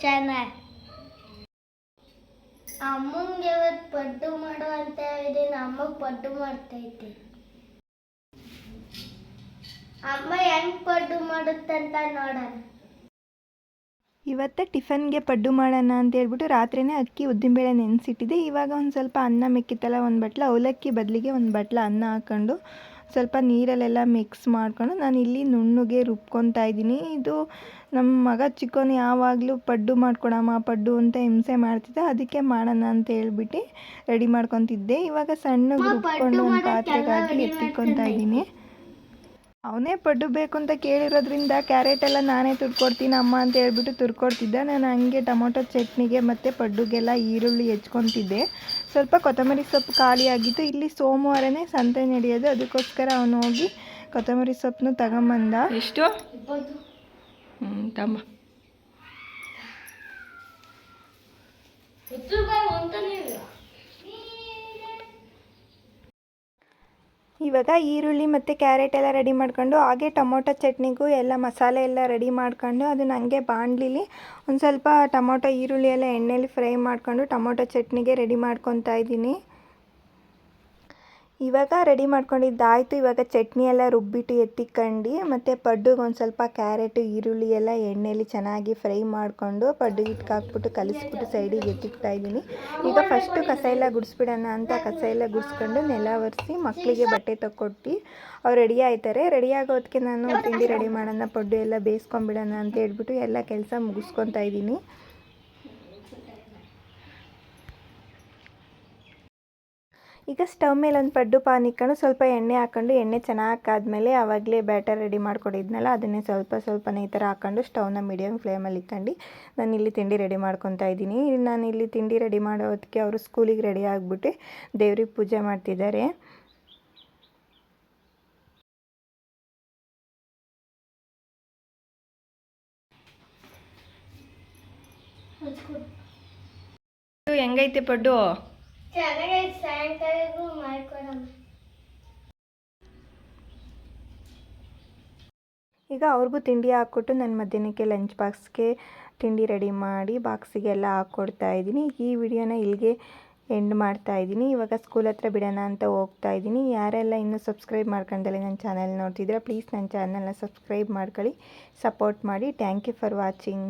Channel. ಅಮ್ಮಂಗೆ ಇವತ್ತು ಪಡ್ಡು ಮಾಡು ಅಂತ ಹೇಳಿದ್ದೀನಿ. ಅಮ್ಮಗೆ ಪಡ್ಡು ಮಾಡ್ತೈತೆ. ಅಮ್ಮ ಹೆಂಗೆ ಪಡ್ಡು ಮಾಡುತ್ತಂತ ನೋಡೋಣ. ಇವತ್ತು ಟಿಫನ್ಗೆ ಪಡ್ಡು ಮಾಡೋಣ ಅಂತ ಹೇಳ್ಬಿಟ್ಟು ರಾತ್ರಿನೇ ಅಕ್ಕಿ ಉದ್ದಿನಬೇಳೆ ನೆನೆಸಿಟ್ಟಿದ್ದೆ. ಇವಾಗ ಒಂದು ಸ್ವಲ್ಪ ಅನ್ನ ಮೆಕ್ಕಿತ್ತಲ್ಲ, ಒಂದು ಬಟ್ಲ ಅವಲಕ್ಕಿ ಬದಲಿಗೆ ಒಂದು ಬಟ್ಲ ಅನ್ನ ಹಾಕ್ಕೊಂಡು ಸ್ವಲ್ಪ ನೀರಲ್ಲೆಲ್ಲ ಮಿಕ್ಸ್ ಮಾಡ್ಕೊಂಡು ನಾನು ಇಲ್ಲಿ ನುಣ್ಣಗೆ ರುಬ್ಕೊತಾ ಇದ್ದೀನಿ. ಇದು ನಮ್ಮ ಮಗ ಚಿಕ್ಕವನು ಯಾವಾಗಲೂ ಪಡ್ಡು ಮಾಡ್ಕೊಡಮ್ಮ ಪಡ್ಡು ಅಂತ ಹಿಂಸೆ ಮಾಡ್ತಿದ್ದ, ಅದಕ್ಕೆ ಮಾಡೋಣ ಅಂತ ಹೇಳ್ಬಿಟ್ಟು ರೆಡಿ ಮಾಡ್ಕೊತಿದ್ದೆ. ಇವಾಗ ಸಣ್ಣಗೆ ರುಬ್ಕೊಂಡು ಒಂದು ಪಾತ್ರೆಗಾಗಿ ಎತ್ತಿಕ್ಕೊತಾ ಇದ್ದೀನಿ. ಅವನೇ ಪಡ್ಡು ಬೇಕು ಅಂತ ಕೇಳಿರೋದ್ರಿಂದ ಕ್ಯಾರೆಟ್ ಎಲ್ಲ ನಾನೇ ತುರ್ಕೊಡ್ತೀನಿ ಅಮ್ಮ ಅಂತ ಹೇಳ್ಬಿಟ್ಟು ತುರ್ಕೊಡ್ತಿದ್ದೆ. ನಾನು ಹಂಗೆ ಟೊಮೊಟೊ ಚಟ್ನಿಗೆ ಮತ್ತು ಪಡ್ಡುಗೆಲ್ಲ ಈರುಳ್ಳಿ ಹೆಚ್ಕೊತಿದ್ದೆ. ಸ್ವಲ್ಪ ಕೊತ್ತಂಬರಿ ಸೊಪ್ಪು ಖಾಲಿ ಆಗಿತ್ತು. ಇಲ್ಲಿ ಸೋಮವಾರನೇ ಸಂತೆ ನಡೆಯೋದು, ಅದಕ್ಕೋಸ್ಕರ ಅವನು ಹೋಗಿ ಕೊತ್ತಂಬರಿ ಸೊಪ್ಪನ್ನು ತಗೊಂಬಂದ. ಎಷ್ಟು ತಮ್ಮ ಇವಾಗ ಈರುಳ್ಳಿ ಮತ್ತು ಕ್ಯಾರೆಟ್ ಎಲ್ಲ ರೆಡಿ ಮಾಡ್ಕೊಂಡು ಹಾಗೆ ಟೊಮೊಟೊ ಚಟ್ನಿಗೂ ಎಲ್ಲ ಮಸಾಲೆ ಎಲ್ಲ ರೆಡಿ ಮಾಡ್ಕೊಂಡು ಅದನ್ನ ಹಂಗೆ ಬಾಣಲಿಲಿ ಒಂದು ಸ್ವಲ್ಪ ಟೊಮೊಟೊ ಈರುಳ್ಳಿ ಎಲ್ಲ ಎಣ್ಣೆಲಿ ಫ್ರೈ ಮಾಡ್ಕೊಂಡು ಟೊಮೊಟೊ ಚಟ್ನಿಗೆ ರೆಡಿ ಮಾಡ್ಕೊತಾ ಇದ್ದೀನಿ. ಇವಾಗ ರೆಡಿ ಮಾಡ್ಕೊಂಡಿದ್ದಾಯಿತು. ಇವಾಗ ಚಟ್ನಿ ಎಲ್ಲ ರುಬ್ಬಿಟ್ಟು ಎತ್ತಿಕೊಂಡು ಮತ್ತು ಪಡ್ಡುಗೆ ಒಂದು ಸ್ವಲ್ಪ ಕ್ಯಾರೆಟು ಈರುಳ್ಳಿ ಎಲ್ಲ ಎಣ್ಣೆಲಿ ಚೆನ್ನಾಗಿ ಫ್ರೈ ಮಾಡಿಕೊಂಡು ಪಡ್ಡುಗೆ ಹಾಕ್ಬಿಟ್ಟು ಕಲಿಸ್ಬಿಟ್ಟು ಸೈಡಿಗೆ ಎತ್ತಿಕ್ತಾ ಇದ್ದೀನಿ. ಈಗ ಫಸ್ಟು ಕಸ ಎಲ್ಲ ಗುಡಿಸ್ಬಿಡೋಣ ಅಂತ ಕಸ ಎಲ್ಲ ಗುಡಿಸ್ಕೊಂಡು ನೆಲ ಒರೆಸಿ ಮಕ್ಕಳಿಗೆ ಬಟ್ಟೆ ತಗೊಟ್ಟು ಅವ್ರು ರೆಡಿ ಆಯ್ತಾರೆ. ರೆಡಿ ಆಗೋದಕ್ಕೆ ನಾನು ತಿಂಡಿ ರೆಡಿ ಮಾಡೋಣ, ಪಡ್ಡು ಎಲ್ಲ ಬೇಯಿಸ್ಕೊಂಬಿಡೋಣ ಅಂತ ಹೇಳ್ಬಿಟ್ಟು ಎಲ್ಲ ಕೆಲಸ ಮುಗಿಸ್ಕೊತಾ ಇದ್ದೀನಿ. ಈಗ ಸ್ಟವ್ ಮೇಲೆ ಒಂದು ಪಡ್ಡು ಪಾನ್ ಇಕ್ಕೊಂಡು ಸ್ವಲ್ಪ ಎಣ್ಣೆ ಹಾಕ್ಕೊಂಡು ಎಣ್ಣೆ ಚೆನ್ನಾಗಿ ಕಾದ್ಮೇಲೆ ಆವಾಗಲೇ ಬ್ಯಾಟರ್ ರೆಡಿ ಮಾಡ್ಕೊಂಡಿದ್ನಲ್ಲ ಅದನ್ನೇ ಸ್ವಲ್ಪನೇ ಈ ಥರ ಹಾಕ್ಕೊಂಡು ಸ್ಟವ್ನ ಮೀಡಿಯಮ್ ಫ್ಲೇಮಲ್ಲಿ ಇಟ್ಕೊಂಡು ನಾನು ಇಲ್ಲಿ ತಿಂಡಿ ರೆಡಿ ಮಾಡ್ಕೊತಾ ಇದ್ದೀನಿ. ನಾನು ಇಲ್ಲಿ ತಿಂಡಿ ರೆಡಿ ಮಾಡೋದಕ್ಕೆ ಅವರು ಸ್ಕೂಲಿಗೆ ರೆಡಿ ಆಗಿಬಿಟ್ಟು ದೇವ್ರಿಗೆ ಪೂಜೆ ಮಾಡ್ತಿದ್ದಾರೆ. ಹೆಂಗೈತೆ ಪಡ್ಡು? ಈಗ ಅವ್ರಿಗೂ ತಿಂಡಿ ಹಾಕ್ಕೊಟ್ಟು ನನ್ನ ಮಧ್ಯಾಹ್ನಕ್ಕೆ ಲಂಚ್ ಬಾಕ್ಸ್ಗೆ ತಿಂಡಿ ರೆಡಿ ಮಾಡಿ ಬಾಕ್ಸಿಗೆಲ್ಲ ಹಾಕ್ಕೊಡ್ತಾ ಇದ್ದೀನಿ. ಈ ವಿಡಿಯೋನ ಇಲ್ಲಿಗೆ ಎಂಡ್ ಮಾಡ್ತಾ ಇದ್ದೀನಿ. ಇವಾಗ ಸ್ಕೂಲ್ ಹತ್ರ ಬಿಡೋಣ ಅಂತ ಹೋಗ್ತಾ ಇದ್ದೀನಿ. ಯಾರೆಲ್ಲ ಇನ್ನೂ ಸಬ್ಸ್ಕ್ರೈಬ್ ಮಾಡ್ಕೊಂಡಲ್ಲಿ ನನ್ನ ಚಾನಲ್ ನೋಡ್ತಿದ್ರೆ ಪ್ಲೀಸ್ ನನ್ನ ಚಾನಲ್ನ ಸಬ್ಸ್ಕ್ರೈಬ್ ಮಾಡ್ಕೊಳ್ಳಿ, ಸಪೋರ್ಟ್ ಮಾಡಿ. Thank you for watching.